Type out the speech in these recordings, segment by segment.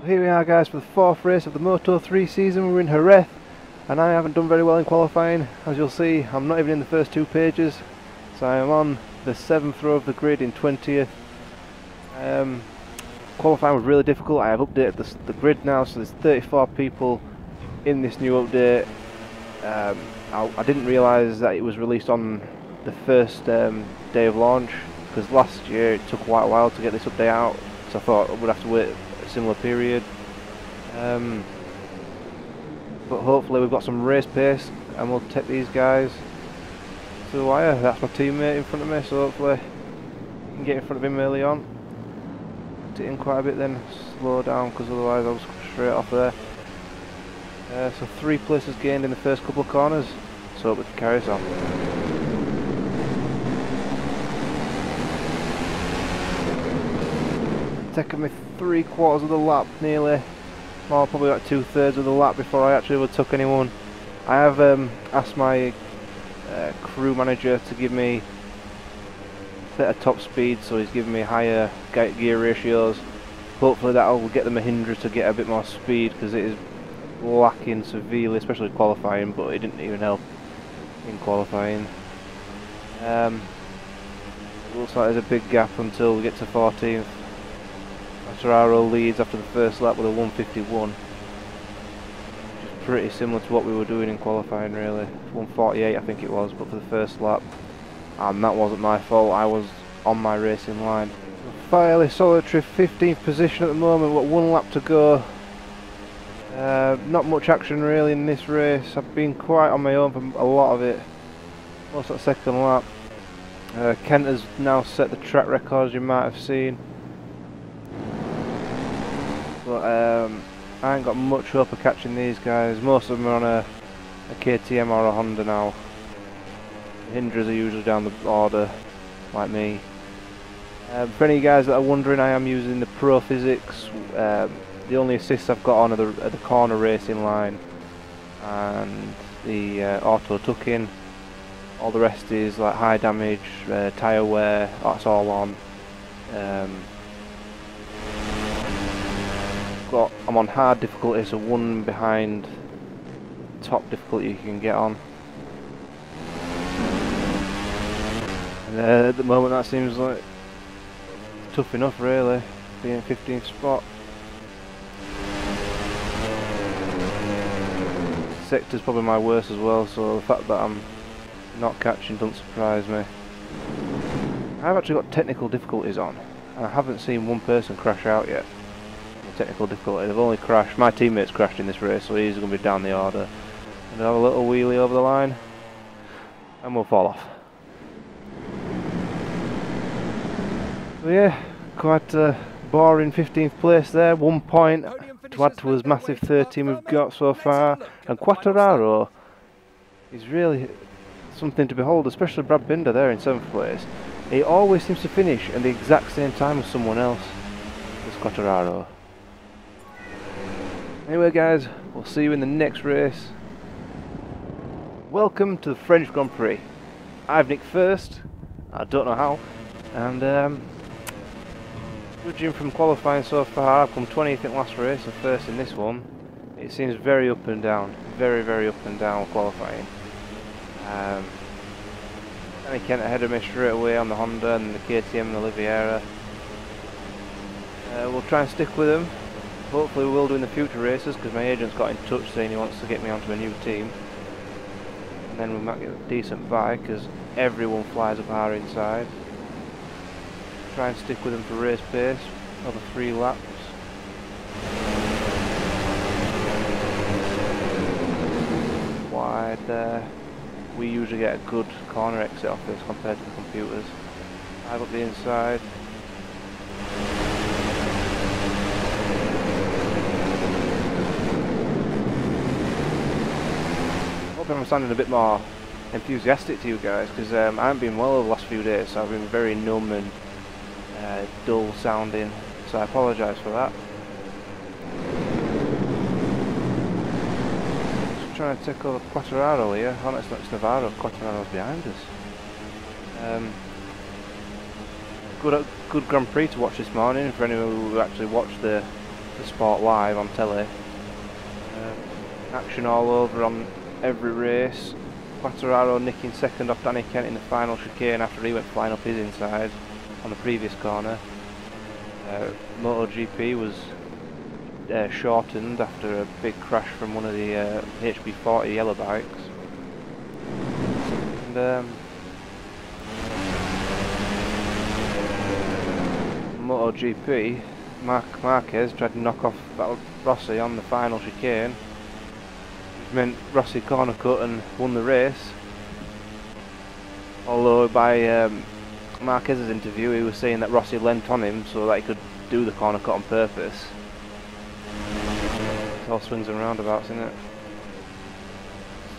Here we are, guys, for the fourth race of the Moto3 season. We're in Jerez, and I haven't done very well in qualifying. As you'll see, I'm not even in the first two pages, so I am on the 7th row of the grid in 20th. Qualifying was really difficult. I have updated the grid now, so there's 34 people in this new update. I didn't realise that it was released on the first day of launch, because last year it took quite a while to get this update out, so I thought I would have to wait a similar period. But hopefully we've got some race pace and we'll take these guys to the wire. That's my teammate in front of me, so hopefully I can get in front of him early on. Put it in quite a bit, then slow down, because otherwise I'll just come straight off there. So 3 places gained in the first couple of corners, so hope we can carry us on. Taking me 3/4 of the lap nearly, or probably like 2/3 of the lap before I actually overtook anyone. I have asked my crew manager to give me better top speed, so he's giving me higher gear ratios. Hopefully that will get the Mahindra to get a bit more speed, because it is lacking severely, especially qualifying, but it didn't even help in qualifying. Looks like there's a big gap until we get to 14th. Quartararo leads after the first lap with a 1:51, which is pretty similar to what we were doing in qualifying, really. 1:48 I think it was, but for the first lap, and that wasn't my fault, I was on my racing line. Fairly solitary 15th position at the moment, got 1 lap to go. Not much action really in this race. I've been quite on my own for a lot of it, most of the second lap. Kent has now set the track record, as you might have seen. But I ain't got much hope of catching these guys. Most of them are on a KTM or a Honda now. The Hindras are usually down the order, like me. For any guys that are wondering, I am using the Pro Physics. The only assists I've got on are the corner racing line and the auto tuck-in. All the rest is like high damage, tyre wear, that's all on. I'm on hard difficulty, so 1 behind top difficulty you can get on. And at the moment that seems like tough enough, really, being 15th spot. Sector's probably my worst as well, so the fact that I'm not catching doesn't surprise me. I've actually got technical difficulties on, and I haven't seen one person crash out yet. Technical difficulty, they've only crashed, my teammate's crashed in this race, so he's going to be down the order. And have a little wheelie over the line, and we'll fall off. So yeah, quite a boring 15th place there, 1 point to add to his massive 13 we've got so far. And Quartararo is really something to behold, especially Brad Binder there in 7th place. He always seems to finish at the exact same time as someone else. It's Quartararo. Anyway guys, we'll see you in the next race. Welcome to the French Grand Prix. I've nicked first, I don't know how, and judging from qualifying so far, I've come 20th in last race and first in this one. It seems very up and down, very up and down qualifying. Danny Kent ahead of me straight away on the Honda and the KTM and the Oliveira. We'll try and stick with them. Hopefully we will do in the future races, because my agent's got in touch saying he wants to get me onto a new team. And then we might get a decent buy, because everyone flies up our inside. Try and stick with them for race pace, over 3 laps. Wide there. We usually get a good corner exit off this compared to the computers. 5 up the inside. I'm sounding a bit more enthusiastic to you guys, because I haven't been well over the last few days, so I've been very numb and dull sounding, so I apologise for that. Just trying to take over Quartararo here. Oh no, it's not, it's Navarro. Quartararo's behind us. Good Grand Prix to watch this morning for anyone who actually watched the the sport live on telly. Action all over on every race. Quattararo nicking second off Danny Kent in the final chicane after he went flying up his inside on the previous corner. MotoGP was shortened after a big crash from one of the HB40 yellow bikes. And MotoGP, Marquez tried to knock off Rossi on the final chicane, which meant Rossi corner cut and won the race. Although by Marquez's interview he was saying that Rossi leant on him so that he could do the corner cut on purpose. It's all swings and roundabouts, isn't it?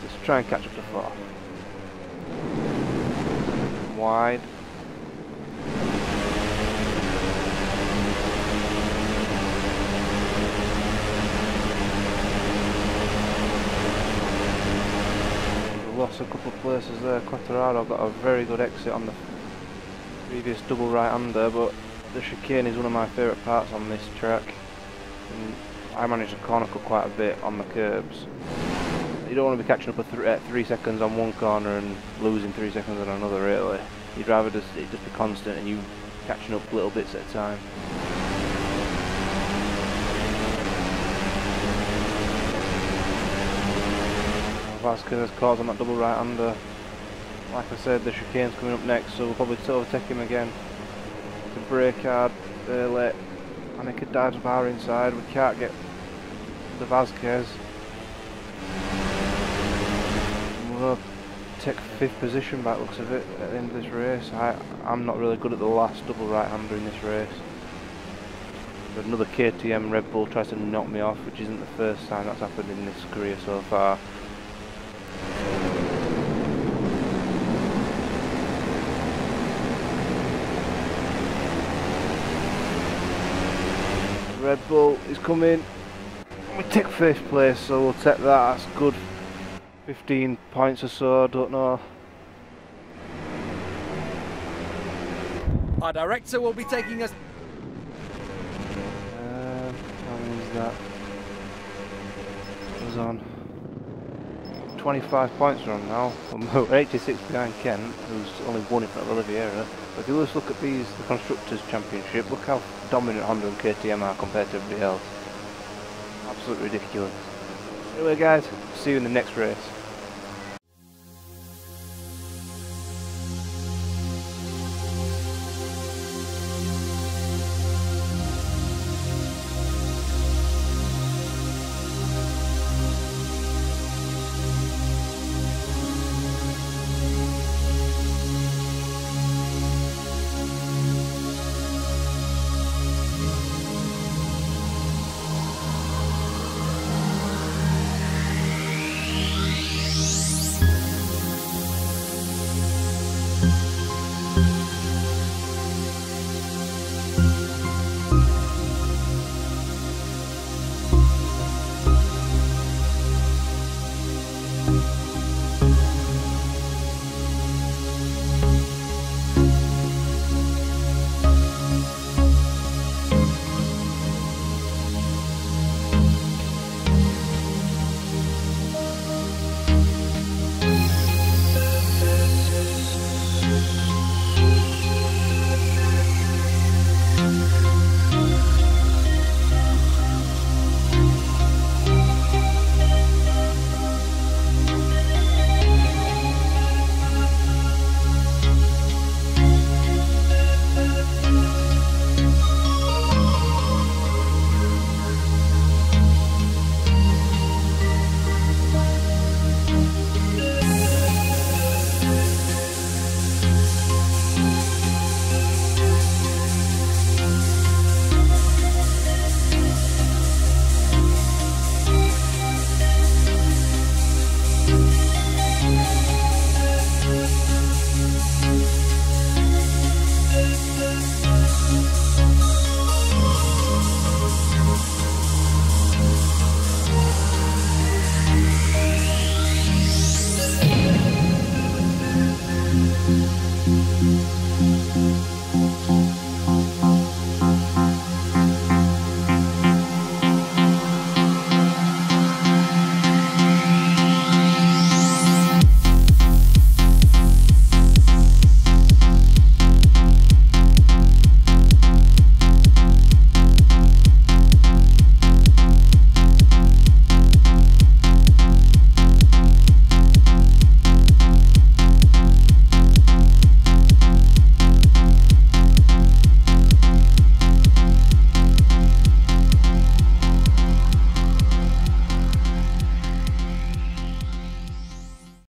Just try and catch up to fourth. Wide. Lost a couple of places there. Quattararo got a very good exit on the previous double right-hander, but the chicane is one of my favourite parts on this track. And I managed to corner cut quite a bit on the curbs. You don't want to be catching up at 3 seconds on one corner and losing 3 seconds on another, really. You'd rather it just be constant and you catching up little bits at a time. Vasquez has caught on that double right-hander. Like I said, the chicane's coming up next, so we'll probably overtake him again. The brake hard early, and it could dive to our inside. We can't get the Vasquez. We'll take 5th position by the looks of it at the end of this race. I'm not really good at the last double right-hander in this race. But another KTM Red Bull tries to knock me off, which isn't the first time that's happened in this career so far. Red Bull is coming. We take 5th place, so we'll take that. That's good. 15 points or so, I don't know. Our director will be taking us. How many is that? It was on 25 points we're on now. We're 86 behind Kent, who's only 1 in front of Oliveira. But if you just look at the Constructors' Championship, look how dominant Honda and KTM are compared to everybody else. Absolutely ridiculous. Anyway guys, see you in the next race.